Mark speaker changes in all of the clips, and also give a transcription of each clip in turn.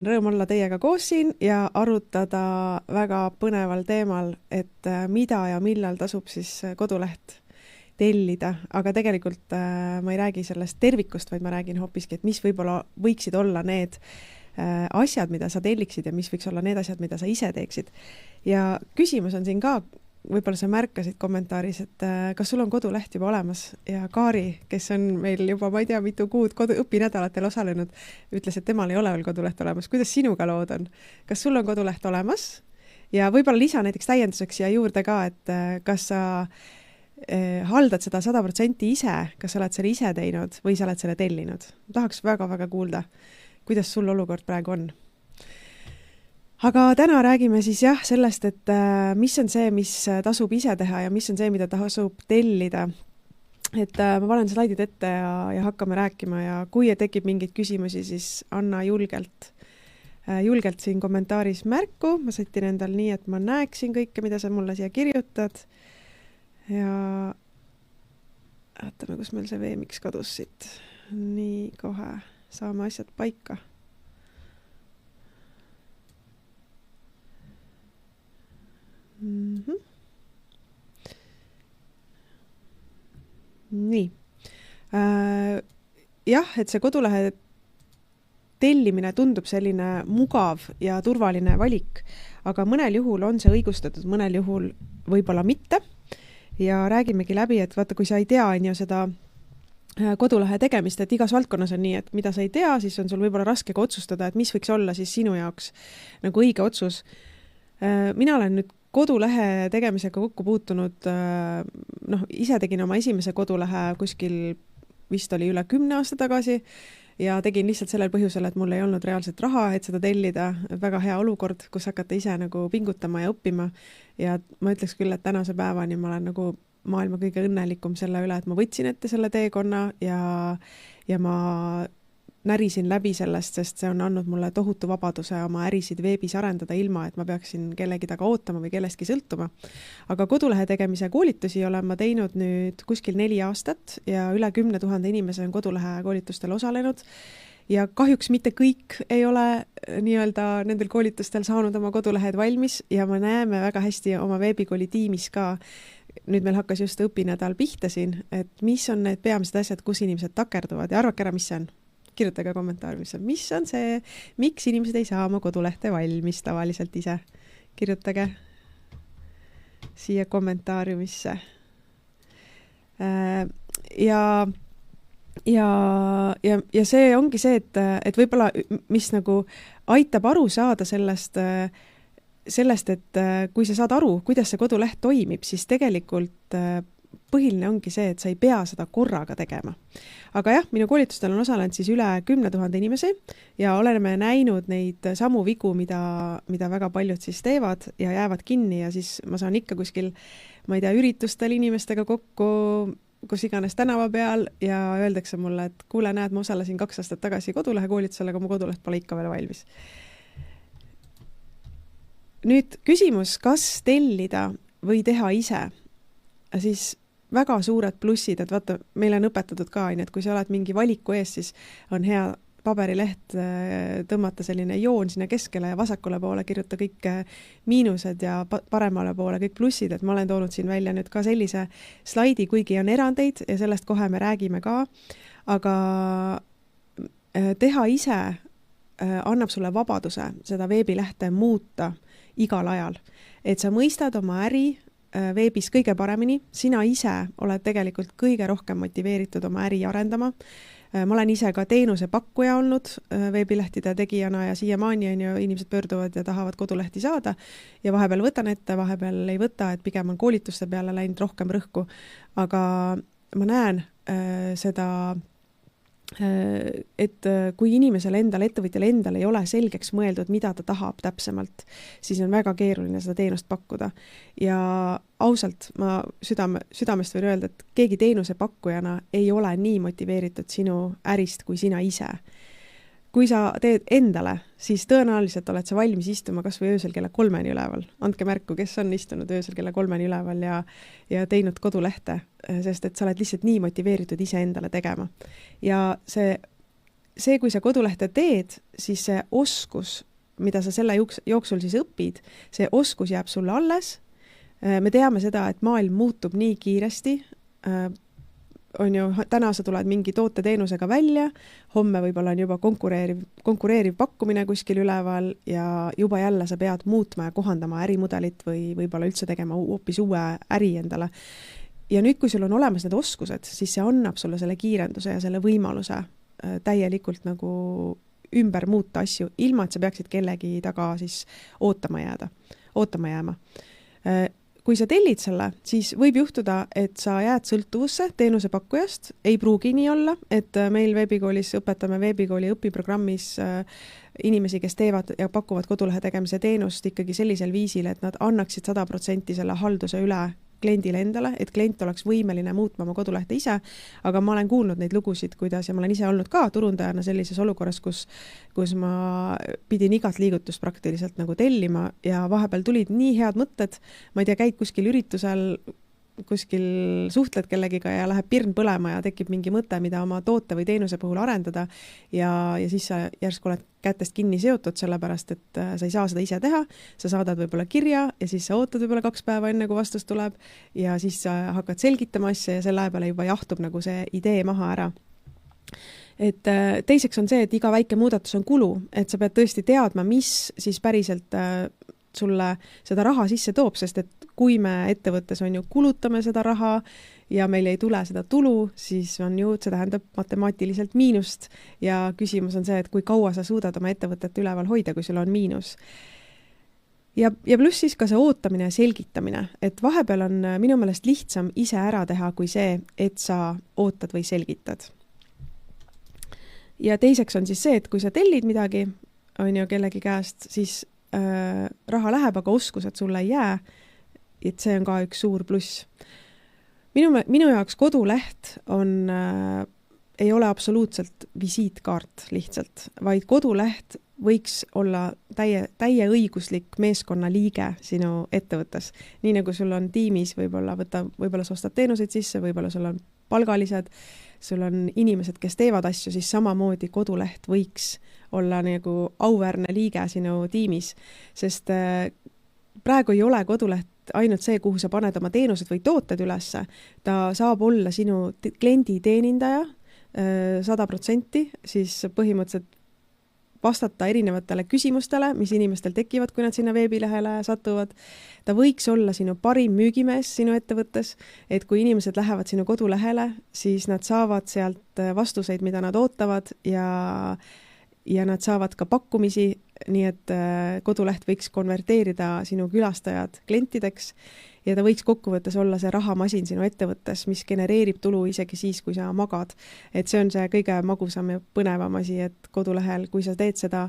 Speaker 1: Rõõm olla teiega koos siin ja arutada väga põneval teemal, et mida ja millal tasub siis koduleht tellida, aga tegelikult ma ei räägi sellest tervikust, vaid ma räägin hoopiski, et mis võib-olla võiksid olla need asjad, mida sa telliksid ja mis võiks olla need asjad, mida sa ise teeksid. Ja küsimus on siin ka, võib-olla sa märkasid kommentaaris, et kas sul on koduleht juba olemas ja Kaari, kes on meil juba, ma ei tea, mitu kuud õpinädalatel osalenud, ütles, et temal ei ole veel koduleht olemas. Kuidas sinuga lood on? Kas sul on koduleht olemas? Ja võib-olla lisa näiteks täienduseks ja juurde ka, et kas sa haldad seda 100% ise, kas sa oled selle ise teinud või sa oled selle tellinud? Tahaks väga-väga kuulda, kuidas sul olukord praegu on. Aga täna räägime siis sellest, et mis on see, mis tasub ise teha ja mis on see, mida tasub tellida. Et ma panen slaidid ette ja hakkame rääkima ja kui tekib mingeid küsimusi, siis anna julgelt siin kommentaaris märku. Ma sätin endal nii, et ma näeksin kõike, mida sa mulle siia kirjutad. Ja vaatame, kus meil see VMX kadus siit. Nii, kohe saame asjad paika. Nii. Jah, et see kodulehe tellimine tundub selline mugav ja turvaline valik, aga mõnel juhul on see õigustatud, mõnel juhul võib-olla mitte. Ja räägimegi läbi, et vaata, kui sa ei tea seda kodulehe tegemist, et igas valdkonnas on nii, et mida sa ei tea, siis on sul võib-olla raske ka otsustada, et mis võiks olla siis sinu jaoks nagu õige otsus. Mina olen nüüd kodulehe tegemisega kokku puutunud, ise tegin oma esimese kodulehe kuskil vist oli üle 10 aasta tagasi ja tegin lihtsalt sellel põhjusel, et mul ei olnud reaalselt raha, et seda tellida. Väga hea olukord, kus hakata ise nagu pingutama ja õppima. Ja ma ütleks küll, et tänase päevani ma olen nagu maailma kõige õnnelikum selle üle, et ma võtsin ette selle teekonna ja ma närisin läbi sellest, sest see on andnud mulle tohutu vabaduse oma ärisid veebis arendada ilma, et ma peaksin kellegi taga ootama või kellestki sõltuma. Aga kodulehe tegemise koolitusi olen ma teinud nüüd kuskil 4 aastat ja üle 10 000 inimese on kodulehe koolitustel osalenud. Ja kahjuks mitte kõik ei ole nii-öelda nendel koolitustel saanud oma kodulehed valmis ja me näeme väga hästi oma veebikooli tiimis ka. Nüüd meil hakkas just õpinädal pihta siin, et mis on need peamised asjad, kus inimesed takerduvad ja arvake ära, mis see on. Kirjutage kommentaariumisse, mis on see, miks inimesed ei saa oma kodulehte valmis tavaliselt ise. Kirjutage siia kommentaariumisse. Ja see ongi see, et võib-olla mis nagu aitab aru saada sellest, et kui sa saad aru, kuidas see koduleht toimib, siis tegelikult põhiline ongi see, et sa ei pea seda korraga tegema. Aga jah, minu koolitustel on osalenud siis üle 10 000 inimesi ja oleme näinud neid samu vigu, mida väga paljud siis teevad ja jäävad kinni ja siis ma saan ikka kuskil, ma ei tea, üritustel inimestega kokku, kus iganes tänava peal ja öeldakse mulle, et kuule, näed, ma osalesin 2 aastat tagasi kodulehe koolitusel, aga mu koduleht pole ikka veel valmis. Nüüd küsimus, kas tellida või teha ise, siis väga suured plussid, et vaata, meil on õpetatud ka, et kui sa oled mingi valiku ees, siis on hea paberileht tõmmata selline joon sinna keskele ja vasakule poole kirjuta kõik miinused ja paremale poole kõik plussid, et ma olen toonud siin välja nüüd ka sellise slaidi, kuigi on erandeid ja sellest kohe me räägime ka, aga teha ise annab sulle vabaduse seda veebilehte muuta igal ajal, et sa mõistad oma äri veebis kõige paremini, sina ise oled tegelikult kõige rohkem motiveeritud oma äri arendama. Ma olen ise ka teenuse pakkuja olnud veebilehtide tegijana ja siiamaani on ju inimesed pöörduvad ja tahavad kodulehti saada ja vahepeal võtan ette, vahepeal ei võta, et pigem on koolituste peale läinud rohkem rõhku. Aga ma näen seda, et kui inimesel endal, ettevõtjal endal ei ole selgeks mõeldud, mida ta tahab täpsemalt, siis on väga keeruline seda teenust pakkuda. Ja ausalt, ma südamest võin öelda, et keegi teenuse pakkujana ei ole nii motiveeritud sinu ärist kui sina ise. Kui sa teed endale, siis tõenäoliselt oled sa valmis istuma kas või öösel kella 3 üleval. Andke märku, kes on istunud öösel kella 3 üleval ja teinud kodulehte, sest et sa oled lihtsalt nii motiveeritud ise endale tegema. Ja see see, kui sa kodulehte teed, siis see oskus, mida sa selle jooksul siis õpid, see oskus jääb sulle alles. Me teame seda, et maailm muutub nii kiiresti, on ju, täna sa tuled mingi toote-teenusega välja, homme võib-olla on juba konkureeriv pakkumine kuskil üleval ja juba jälle sa pead muutma ja kohandama ärimudelit või võib-olla üldse tegema hoopis uue äri endale. Ja nüüd, kui sul on olemas need oskused, siis see annab sulle selle kiirenduse ja selle võimaluse täielikult nagu ümber muuta asju, ilma et sa peaksid kellegi taga siis ootama jääma. Kui sa tellid selle, siis võib juhtuda, et sa jääd sõltuvusse teenusepakkujast, ei pruugi nii olla, et meil veebikoolis õpetame veebikooli õpiprogrammis inimesi, kes teevad ja pakuvad kodulehe tegemise teenust ikkagi sellisel viisil, et nad annaksid 100% selle halduse üle kliendile endale, et klient oleks võimeline muutma oma kodulehte ise, aga ma olen kuulnud neid lugusid, kuidas, ja ma olen ise olnud ka turundajana sellises olukorras, kus ma pidin igat liigutust praktiliselt nagu tellima ja vahepeal tulid nii head mõtted, ma ei tea, käid kuskil üritusel, kuskil suhtled kellegiga ja läheb pirn põlema ja tekib mingi mõte, mida oma toote või teenuse puhul arendada ja siis sa järsku oled kätest kinni seotud, sellepärast, et sa ei saa seda ise teha, sa saadad võib-olla kirja ja siis sa ootad võib-olla 2 päeva enne, kui vastus tuleb ja siis sa hakkad selgitama asja ja selle aja peale juba jahtub nagu see idee maha ära. Et teiseks on see, et iga väike muudatus on kulu, et sa pead tõesti teadma, mis siis päriselt sulle seda raha sisse toob, sest et kui me ettevõttes on ju kulutame seda raha ja meil ei tule seda tulu, siis on ju, see tähendab matemaatiliselt miinust ja küsimus on see, et kui kaua sa suudad oma ettevõtet üleval hoida, kui sul on miinus. Ja pluss siis ka see ootamine ja selgitamine, et vahepeal on minu meelest lihtsam ise ära teha kui see, et sa ootad või selgitad. Ja teiseks on siis see, et kui sa tellid midagi, on ju kellegi käest, siis raha läheb, aga oskused sulle ei jää, et see on ka üks suur pluss. Minu jaoks koduleht ei ole absoluutselt visiitkaart lihtsalt, vaid koduleht võiks olla täie õiguslik meeskonna liige sinu ettevõttes. Nii nagu sul on tiimis, võib-olla sa ostad teenuseid sisse, võib-olla sul on palgalised, sul on inimesed, kes teevad asju, siis samamoodi koduleht võiks olla nagu auväärne liige sinu tiimis, sest praegu ei ole koduleht ainult see, kuhu sa paned oma teenused või tooted ülesse. Ta saab olla sinu kliendi teenindaja 100%, siis põhimõtteliselt vastata erinevatele küsimustele, mis inimestel tekivad, kui nad sinna veebilehele satuvad. Ta võiks olla sinu parim müügimees sinu ettevõttes, et kui inimesed lähevad sinu kodulehele, siis nad saavad sealt vastuseid, mida nad ootavad ja nad saavad ka pakkumisi, nii et koduleht võiks konverteerida sinu külastajad klientideks ja ta võiks kokkuvõttes olla see rahamasin sinu ettevõttes, mis genereerib tulu isegi siis, kui sa magad. Et see on see kõige magusam ja põnevam asi, et kodulehel, kui sa teed seda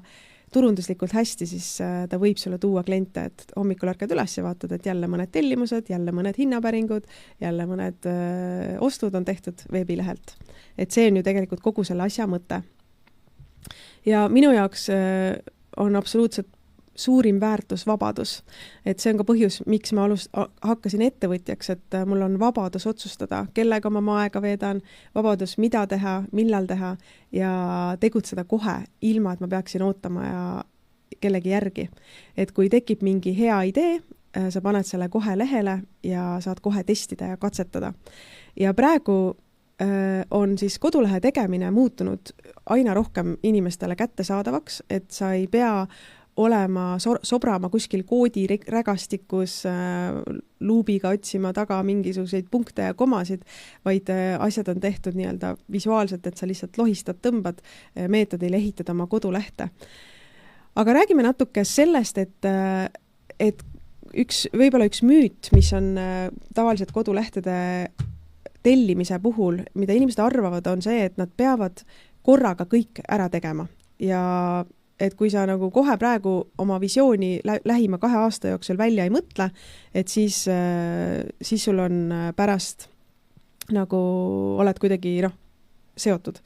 Speaker 1: turunduslikult hästi, siis ta võib sulle tuua kliente, et hommikul ärkad üles ja vaatad, et jälle mõned tellimused, jälle mõned hinnapäringud, jälle mõned ostud on tehtud veebilehelt. Et see on ju tegelikult kogu selle asja mõte. Ja minu jaoks on absoluutselt suurim väärtus vabadus. Et see on ka põhjus, miks ma hakkasin ettevõtjaks, et mul on vabadus otsustada, kellega ma aega veedan, vabadus mida teha, millal teha ja tegutseda kohe, ilma et ma peaksin ootama ja kellegi järgi. Et kui tekib mingi hea idee, sa paned selle kohe lehele ja saad kohe testida ja katsetada. Ja praegu on siis kodulehe tegemine muutunud aina rohkem inimestele kättesaadavaks, et sa ei pea olema sobrama kuskil koodi rägastikus, luubiga otsima taga mingisuguseid punkte ja komasid, vaid asjad on tehtud nii-öelda visuaalselt, et sa lihtsalt lohistad, tõmbad meetodil ehitada oma kodulehte. Aga räägime natuke sellest, et võib-olla üks müüt, mis on tavaliselt kodulehtede tellimise puhul, mida inimesed arvavad, on see, et nad peavad korraga kõik ära tegema. Ja et kui sa nagu kohe praegu oma visiooni lähima 2 aasta jooksul välja ei mõtle, et siis sul on pärast nagu oled kuidagi seotud.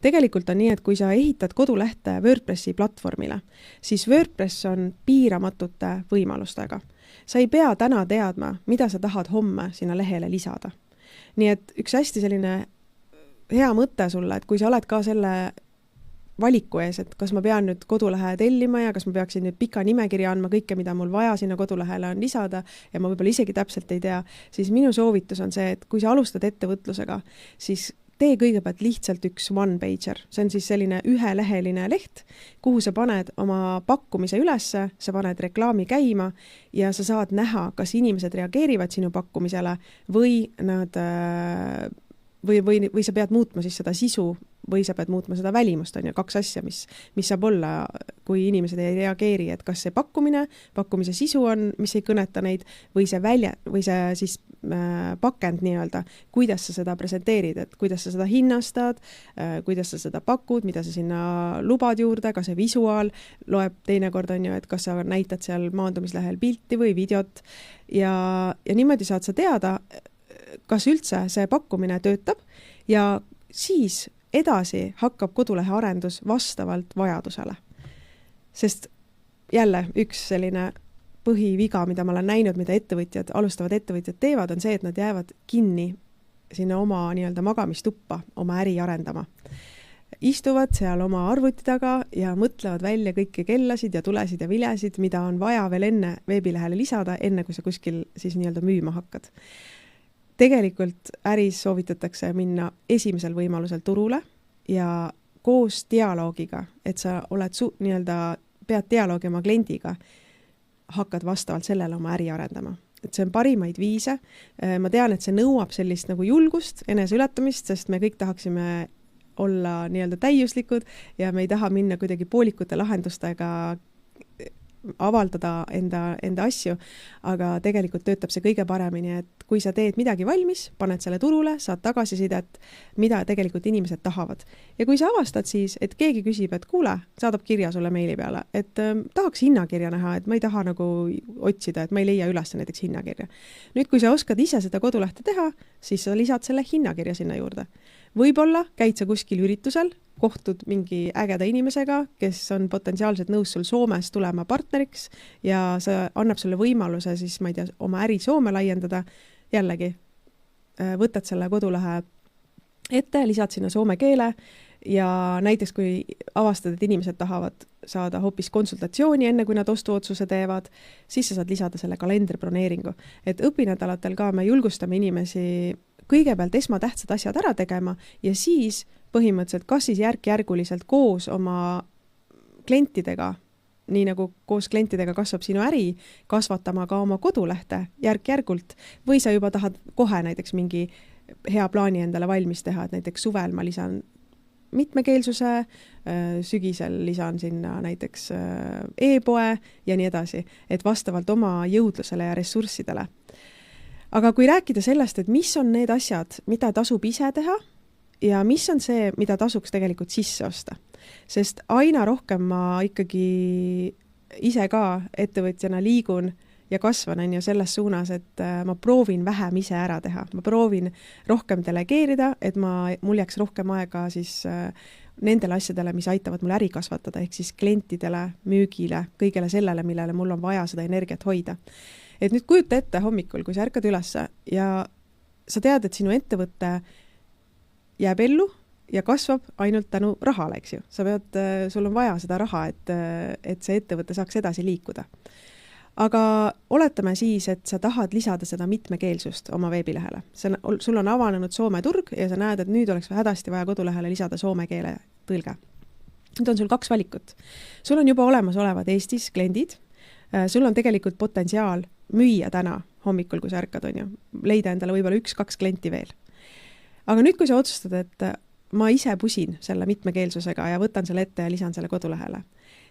Speaker 1: Tegelikult on nii, et kui sa ehitad kodulehte WordPressi platvormile, siis WordPress on piiramatute võimalustega. Sa ei pea täna teadma, mida sa tahad homme sinna lehele lisada. Nii et üks hästi selline hea mõte sulle, et kui sa oled ka selle valiku ees, et kas ma pean nüüd kodulehe tellima ja kas ma peaksin nüüd pika nimekirja andma kõike, mida mul vaja sinna kodulehele on lisada ja ma võib-olla isegi täpselt ei tea, siis minu soovitus on see, et kui sa alustad ettevõtlusega, siis tee kõigepealt lihtsalt üks one-pager. See on siis selline üheleheline leht, kuhu sa paned oma pakkumise ülesse, sa paned reklaami käima ja sa saad näha, kas inimesed reageerivad sinu pakkumisele või nad või sa pead muutma siis seda sisu või sa pead muutma seda välimust, on ju, kaks asja, mis saab olla, kui inimesed ei reageeri, et kas see pakkumise sisu on, mis ei kõneta neid, või see siis pakend nii-öelda, kuidas sa seda presenteerid, et kuidas sa seda hinnastad, kuidas sa seda pakud, mida sa sinna lubad juurde, ka see visuaal loeb teinekord, on ju, et kas sa näitad seal maandumislehel pilti või videot ja niimoodi saad sa teada, kas üldse see pakkumine töötab ja siis edasi hakkab kodulehe arendus vastavalt vajadusele. Sest jälle üks selline põhiviga, mida ma olen näinud, mida alustavad ettevõtjad teevad, on see, et nad jäävad kinni sinna oma nii-öelda magamistuppa oma äri arendama. Istuvad seal oma arvuti taga ja mõtlevad välja kõiki kellasid ja tulesid ja vilesid, mida on vaja veel enne veebilehele lisada, enne kui sa kuskil siis nii-öelda müüma hakkad. Tegelikult äris soovitatakse minna esimesel võimalusel turule ja koos dialoogiga, et sa oled pead dialoogi oma kliendiga, hakkad vastavalt sellele oma äri arendama. Et see on parimaid viise. Ma tean, et see nõuab sellist nagu julgust, eneseületamist, sest me kõik tahaksime olla nii-öelda täiuslikud ja me ei taha minna kuidagi poolikute lahendustega avaldada enda asju, aga tegelikult töötab see kõige paremini, et kui sa teed midagi valmis, paned selle turule, saad tagasisidet, mida tegelikult inimesed tahavad. Ja kui sa avastad siis, et keegi küsib, et kuule, saadab kirja sulle meili peale, et tahaks hinnakirja näha, et ma ei taha nagu otsida, et ma ei leia üles näiteks hinnakirja. Nüüd, kui sa oskad ise seda kodulehte teha, siis sa lisad selle hinnakirja sinna juurde. Võib-olla käid sa kuskil üritusel, kohtud mingi ägeda inimesega, kes on potentsiaalselt nõus sul Soomes tulema partneriks ja see annab sulle võimaluse siis, ma ei tea, oma äri Soome laiendada. Jällegi, võtad selle kodulehe ette, lisad sinna soome keele ja näiteks kui avastad, et inimesed tahavad saada hoopis konsultatsiooni enne, kui nad ostuotsuse teevad, siis sa saad lisada selle kalendribroneeringu. Et õpinädalatel ka me julgustame inimesi kõigepealt esmatähtsad asjad ära tegema ja siis põhimõtteliselt kas siis järk-järguliselt koos oma klientidega, nii nagu koos klientidega kasvab sinu äri, kasvatama ka oma kodulehte järk-järgult või sa juba tahad kohe näiteks mingi hea plaani endale valmis teha, et näiteks suvel ma lisan mitmekeelsuse, sügisel lisan sinna näiteks e-poe ja nii edasi, et vastavalt oma jõudlusele ja ressurssidele. Aga kui rääkida sellest, et mis on need asjad, mida tasub ise teha ja mis on see, mida tasuks tegelikult sisse osta. Sest aina rohkem ma ikkagi ise ka ettevõtjana liigun ja kasvan on ju selles suunas, et ma proovin vähem ise ära teha. Ma proovin rohkem delegeerida, et mul jääks rohkem aega siis nendele asjadele, mis aitavad mul äri kasvatada, ehk siis klientidele, müügile, kõigele sellele, millele mul on vaja seda energiat hoida. Et nüüd kujuta ette hommikul, kui sa ärkad ülesse ja sa tead, et sinu ettevõtte jääb ellu ja kasvab ainult tänu rahale, eks ju. Sul on vaja seda raha, et see ettevõte saaks edasi liikuda. Aga oletame siis, et sa tahad lisada seda mitmekeelsust oma veebilehele. Sul on avanenud Soome turg ja sa näed, et nüüd oleks hädasti vaja kodulehele lisada soome keele tõlge. Nüüd on sul 2 valikut. Sul on juba olemasolevad Eestis kliendid. Sul on tegelikult potentsiaal müüa täna hommikul, kui sa ärkad, on ju. Leida endale võib-olla 1-2 klienti veel. Aga nüüd, kui sa otsustad, et ma ise pusin selle mitmekeelsusega ja võtan selle ette ja lisan selle kodulehele,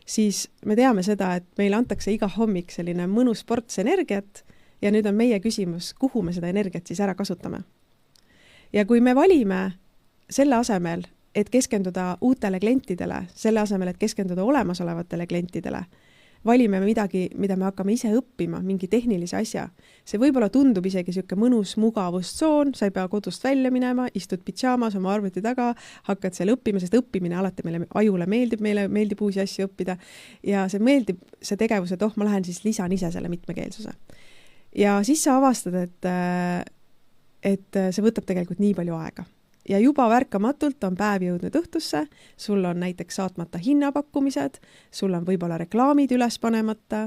Speaker 1: siis me teame seda, et meile antakse iga hommik selline mõnus ports energiat ja nüüd on meie küsimus, kuhu me seda energiat siis ära kasutame. Ja kui me valime selle asemel, et keskenduda uutele klientidele, selle asemel, et keskenduda olemasolevatele klientidele, valime midagi, mida me hakkame ise õppima, mingi tehnilise asja. See võib-olla tundub isegi siuke mõnus mugavustsoon, sa ei pea kodust välja minema, istud pidžaamas oma arvuti taga, hakkad seal õppima, sest õppimine alati meile ajule meeldib uusi asju õppida ja see tegevus, et ma lähen siis lisan ise selle mitmekeelsuse. Ja siis sa avastad, et see võtab tegelikult nii palju aega. ja juba värkamatult on päev jõudnud õhtusse, sul on näiteks saatmata hinnapakkumised, sul on võib-olla reklaamid üles panemata,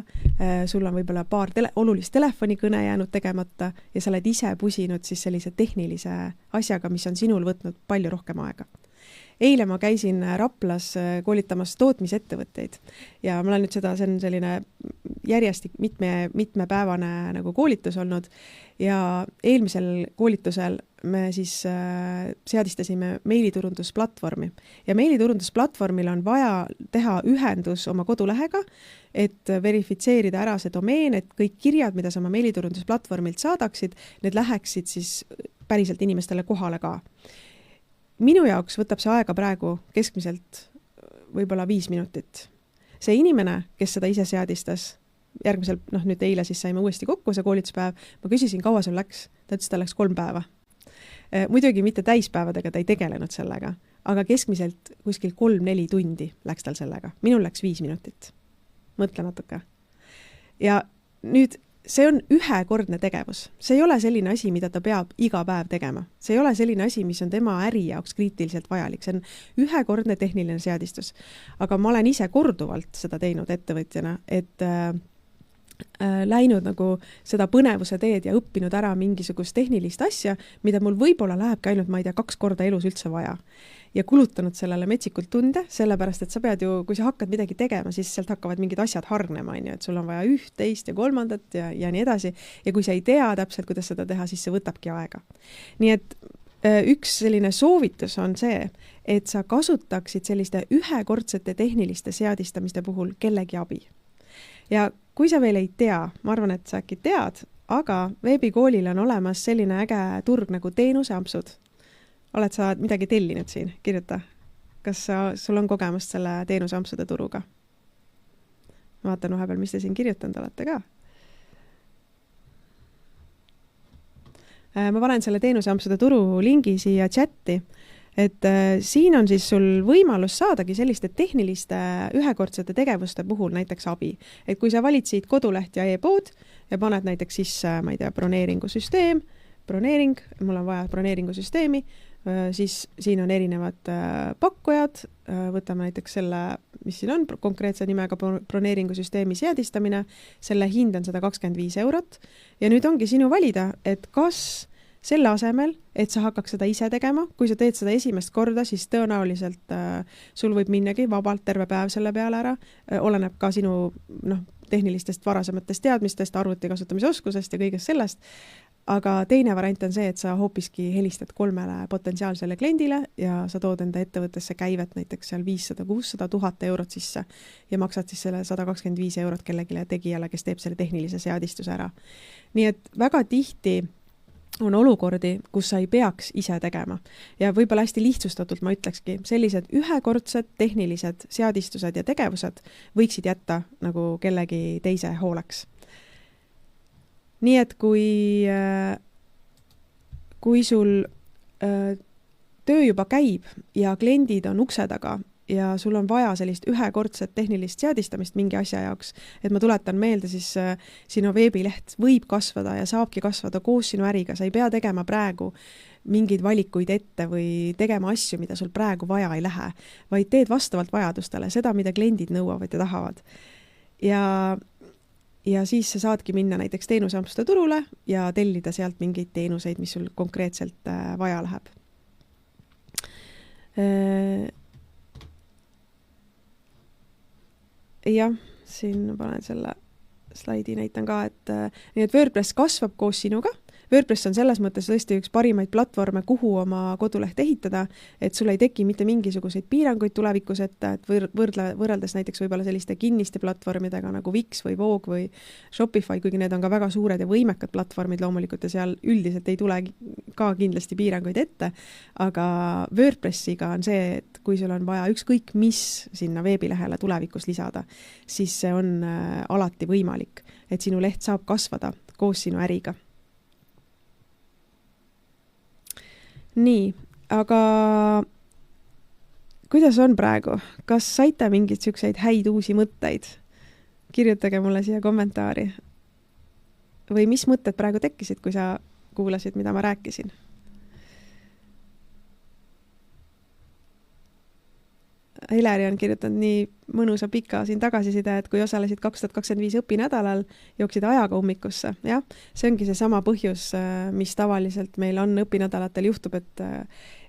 Speaker 1: sul on võib-olla paar olulist telefonikõne jäänud tegemata ja sa oled ise pusinud siis sellise tehnilise asjaga, mis on sinul võtnud palju rohkem aega. Eile ma käisin Raplas koolitamas tootmisettevõtteid ja ma olen nüüd see on selline järjestik mitmepäevane nagu koolitus olnud ja eelmisel koolitusel me siis seadistasime meiliturundusplatvormi ja meiliturundusplatvormil on vaja teha ühendus oma kodulehega, et verifitseerida ära see domeen, et kõik kirjad, mida sa oma meiliturundusplatvormilt saadaksid, need läheksid siis päriselt inimestele kohale ka. Minu jaoks võtab see aega praegu keskmiselt võib-olla 5 minutit. See inimene, kes seda ise seadistas, järgmisel, nüüd eile siis saime uuesti kokku see koolituspäev, ma küsisin, kaua sul läks? Ta ütles, ta läks 3 päeva. Muidugi mitte täispäevadega, ta ei tegelenud sellega, aga keskmiselt kuskil 3-4 tundi läks tal sellega. Minul läks 5 minutit. Mõtle natuke. Ja nüüd see on ühekordne tegevus. See ei ole selline asi, mida ta peab iga päev tegema. See ei ole selline asi, mis on tema äri jaoks kriitiliselt vajalik. See on ühekordne tehniline seadistus. Aga ma olen ise korduvalt seda teinud ettevõtjana, et läinud nagu seda põnevuse teed ja õppinud ära mingisugust tehnilist asja, mida mul võib-olla lähebki ainult, ma ei tea, 2 korda elus üldse vaja. Ja kulutanud sellele metsikult tunde, sellepärast, et sa pead ju, kui sa hakkad midagi tegema, siis sealt hakkavad mingid asjad hargnema, et sul on vaja 1, 2 ja 3 ja nii edasi. Ja kui sa ei tea täpselt, kuidas seda teha, siis see võtabki aega. Nii et üks selline soovitus on see, et sa kasutaksid selliste ühekordsete tehniliste seadistamiste puhul kellegi abi. Ja kui sa veel ei tea, ma arvan, et sa äkki tead, aga veebikoolil on olemas selline äge turg nagu teenuseampsud. Oled sa midagi tellinud siin? Kirjuta. Kas sul on kogemust selle teenuseampsude turuga? Vaatan vahepeal, mis te siin kirjutanud olete ka. Ma panen selle teenuseampsude turu lingi siia chatti, et siin on siis sul võimalus saadagi selliste tehniliste ühekordsete tegevuste puhul näiteks abi. Et kui sa valid siit koduleht ja e-pood ja paned näiteks sisse, ma ei tea, broneeringusüsteem, mul on vaja broneeringusüsteemi, siis siin on erinevad pakkujad, võtame näiteks selle, mis siin on, konkreetse nimega broneeringusüsteemi seadistamine, selle hind on 125 eurot ja nüüd ongi sinu valida, et kas selle asemel, et sa hakkaks seda ise tegema, kui sa teed seda esimest korda, siis tõenäoliselt sul võib minnagi vabalt terve päev selle peale ära, oleneb ka sinu tehnilistest varasematest teadmistest, arvuti kasutamise oskusest ja kõigest sellest. Aga teine variant on see, et sa hoopiski helistad 3 potentsiaalsele kliendile ja sa tood enda ettevõttesse käivet näiteks seal 500-600 000 eurot sisse ja maksad siis selle 125 eurot kellegile tegijale, kes teeb selle tehnilise seadistuse ära. Nii et väga tihti on olukordi, kus sa ei peaks ise tegema. Ja võib-olla hästi lihtsustatult ma ütlekski, sellised ühekordsed tehnilised seadistused ja tegevused võiksid jätta nagu kellegi teise hooleks. Nii et kui sul töö juba käib ja kliendid on ukse taga ja sul on vaja sellist ühekordset tehnilist seadistamist mingi asja jaoks, et ma tuletan meelde, siis sinu veebileht võib kasvada ja saabki kasvada koos sinu äriga. Sa ei pea tegema praegu mingeid valikuid ette või tegema asju, mida sul praegu vaja ei lähe, vaid teed vastavalt vajadustele seda, mida kliendid nõuavad ja tahavad. Ja siis sa saadki minna näiteks teenuseampsude turule ja tellida sealt mingeid teenuseid, mis sul konkreetselt vaja läheb. Jah, siin panen selle slaidi näitan ka, nii et WordPress kasvab koos sinuga. WordPress on selles mõttes tõesti üks parimaid platvorme, kuhu oma koduleht ehitada, et sul ei teki mitte mingisuguseid piiranguid tulevikus, et võrreldes näiteks võib-olla selliste kinniste platvormidega nagu Wix või Vogue või Shopify, kuigi need on ka väga suured ja võimekad platvormid loomulikult ja seal üldiselt ei tule ka kindlasti piiranguid ette, aga WordPressiga on see, et kui sul on vaja ükskõik mis sinna veebilehele tulevikus lisada, siis see on alati võimalik, et sinu leht saab kasvada koos sinu äriga. Nii, aga kuidas on praegu? Kas saite mingid selliseid häid uusi mõtteid? Kirjutage mulle siia kommentaari. Või mis mõtted praegu tekkisid, kui sa kuulasid, mida ma rääkisin? Heleri on kirjutanud nii mõnusa pika siin tagasiside, et kui osalesid 2025 õpinädalal, jooksid ajaga ummikusse. Jah, see ongi see sama põhjus, mis tavaliselt meil on õpinädalatel juhtub, et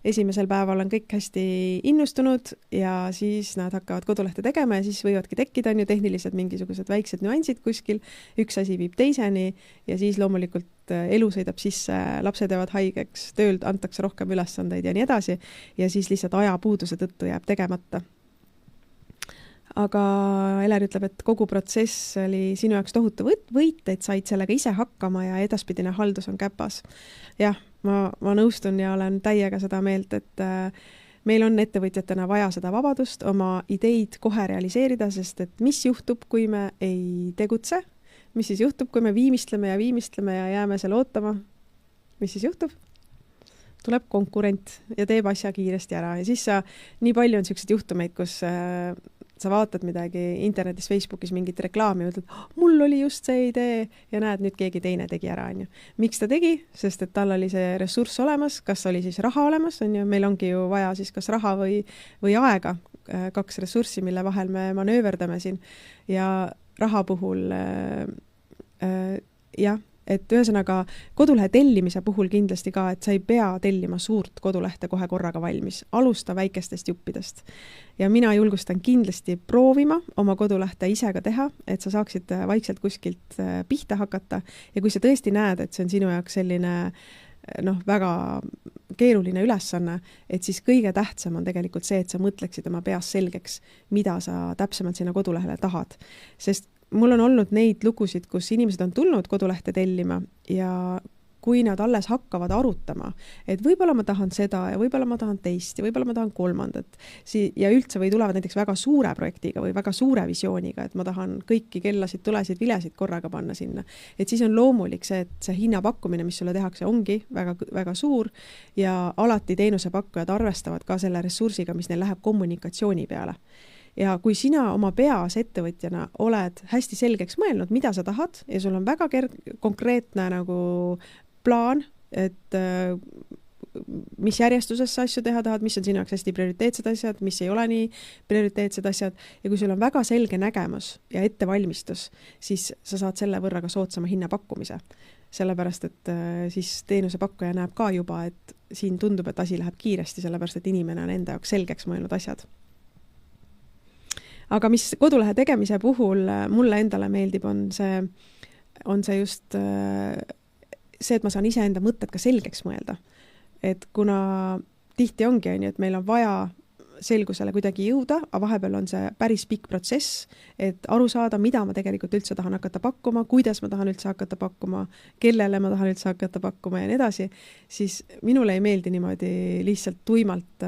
Speaker 1: esimesel päeval on kõik hästi innustunud ja siis nad hakkavad kodulehte tegema ja siis võivadki tekkida on ju tehnilised mingisugused väiksed nüansid kuskil, üks asi viib teiseni ja siis loomulikult elu sõidab sisse, lapsed jäävad haigeks, tööl antakse rohkem ülesandeid ja nii edasi ja siis lihtsalt ajapuuduse tõttu jääb tegemata. Aga Heler ütleb, et kogu protsess oli sinu jaoks tohutu võit, et said sellega ise hakkama ja edaspidine haldus on käpas. Jah, ma nõustun ja olen täiega seda meelt, et meil on ettevõtjatena vaja seda vabadust, oma ideid kohe realiseerida, sest et mis juhtub, kui me ei tegutse? Mis siis juhtub, kui me viimistleme ja jääme selle ootama? Mis siis juhtub? Tuleb konkurent ja teeb asja kiiresti ära ja siis nii palju on sellised juhtumeid, kus sa vaatad midagi internetis, Facebookis mingit reklaami ja ütled, mul oli just see idee ja näed, nüüd keegi teine tegi ära. On ju. Miks ta tegi? Sest et tal oli see ressurss olemas, kas oli siis raha olemas, on ju, meil ongi ju vaja siis kas raha või aega, 2 ressurssi, mille vahel me manööverdame siin ja raha puhul jah, et ühesõnaga kodulehe tellimise puhul kindlasti ka, et sa ei pea tellima suurt kodulehte kohe korraga valmis. Alusta väikestest juppidest. Ja mina julgustan kindlasti proovima oma kodulehte ise ka teha, et sa saaksid vaikselt kuskilt pihta hakata. Ja kui sa tõesti näed, et see on sinu jaoks selline väga keeruline ülesanne, et siis kõige tähtsam on tegelikult see, et sa mõtleksid oma peas selgeks, mida sa täpsemalt sinna kodulehele tahad. Sest mul on olnud neid lugusid, kus inimesed on tulnud kodulehte tellima ja kui nad alles hakkavad arutama, et võib-olla ma tahan seda ja võib-olla ma tahan teist ja võib-olla ma tahan kolmandat ja üldse või tulevad näiteks väga suure projektiga või väga suure visiooniga, et ma tahan kõiki kellasid, tulesid, vilesid korraga panna sinna. Et siis on loomulik see, et see hinnapakkumine, mis sulle tehakse, ongi väga, väga suur ja alati teenusepakkujad arvestavad ka selle ressursiga, mis neil läheb kommunikatsiooni peale. Ja kui sina oma peas ettevõtjana oled hästi selgeks mõelnud, mida sa tahad ja sul on väga konkreetne nagu plaan, et mis järjestuses sa asju teha tahad, mis on sinu jaoks hästi prioriteetsed asjad, mis ei ole nii prioriteetsed asjad ja kui sul on väga selge nägemus ja ettevalmistus, siis sa saad selle võrra ka soodsama hinnapakkumise. Sellepärast, et siis teenusepakkuja näeb ka juba, et siin tundub, et asi läheb kiiresti, sellepärast, et inimene on enda jaoks selgeks mõelnud asjad. Aga mis kodulehe tegemise puhul mulle endale meeldib, on see just see, et ma saan ise enda mõtted ka selgeks mõelda. Et kuna tihti ongi, et meil on vaja selgusele kuidagi jõuda, aga vahepeal on see päris pikk protsess, et aru saada, mida ma tegelikult üldse tahan hakata pakkuma, kuidas ma tahan üldse hakata pakkuma, kellele ma tahan üldse hakata pakkuma ja nii edasi, siis minule ei meeldi niimoodi lihtsalt tuimalt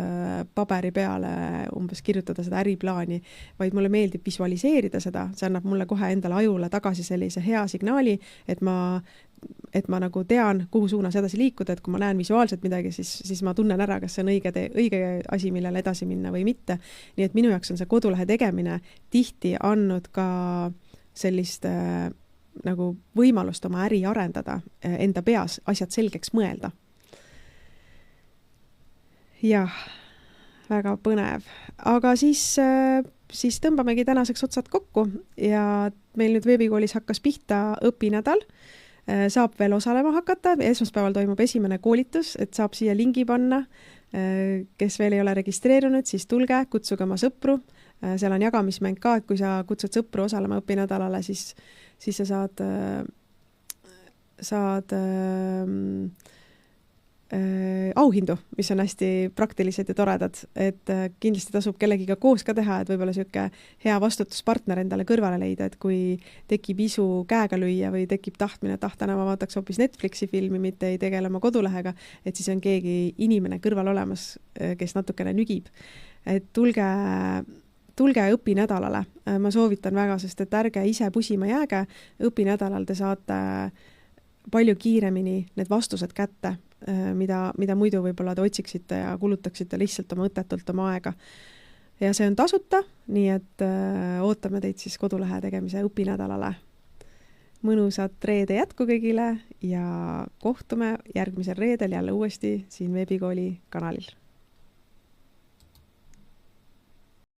Speaker 1: paberi peale umbes kirjutada seda äriplaani, vaid mulle meeldib visualiseerida seda, see annab mulle kohe endale ajule tagasi sellise hea signaali, et ma nagu tean, kuhu suunas edasi liikuda, et kui ma näen visuaalselt midagi, siis ma tunnen ära, kas see on õige asi, millele edasi minna või mitte. Nii et minu jaoks on see kodulehe tegemine tihti andnud ka sellist nagu võimalust oma äri arendada, enda peas asjad selgeks mõelda. Jah, väga põnev. Aga siis tõmbamegi tänaseks otsad kokku ja meil nüüd veebikoolis hakkas pihta õpinädal. Saab veel osalema hakata, esmaspäeval toimub esimene koolitus, et saab siia lingi panna, kes veel ei ole registreerunud, siis tulge, kutsuge oma sõpru, seal on jagamismäng ka, et kui sa kutsud sõpru osalema õpinädalale, siis sa saad auhindu, mis on hästi praktilised ja toredad, et kindlasti tasub kellegiga koos ka teha, et võib-olla selline hea vastutuspartner endale kõrvale leida, et kui tekib isu käega lüüa või tekib tahtmine, et täna ma vaataks hoopis Netflixi filmi, mitte ei tegele oma kodulehega, et siis on keegi inimene kõrval olemas, kes natukene nügib. Et tulge õpinädalale. Ma soovitan väga, sest et ärge ise pusima jääge. Õpinädalal te saate palju kiiremini need vastused kätte, mida muidu võib-olla te otsiksite ja kulutaksite lihtsalt oma õtetult oma aega. Ja see on tasuta, nii et ootame teid siis kodulehe tegemise õpinädalale. Mõnusat reede jätku kõigile ja kohtume järgmisel reedel jälle uuesti siin veebikooli kanalil.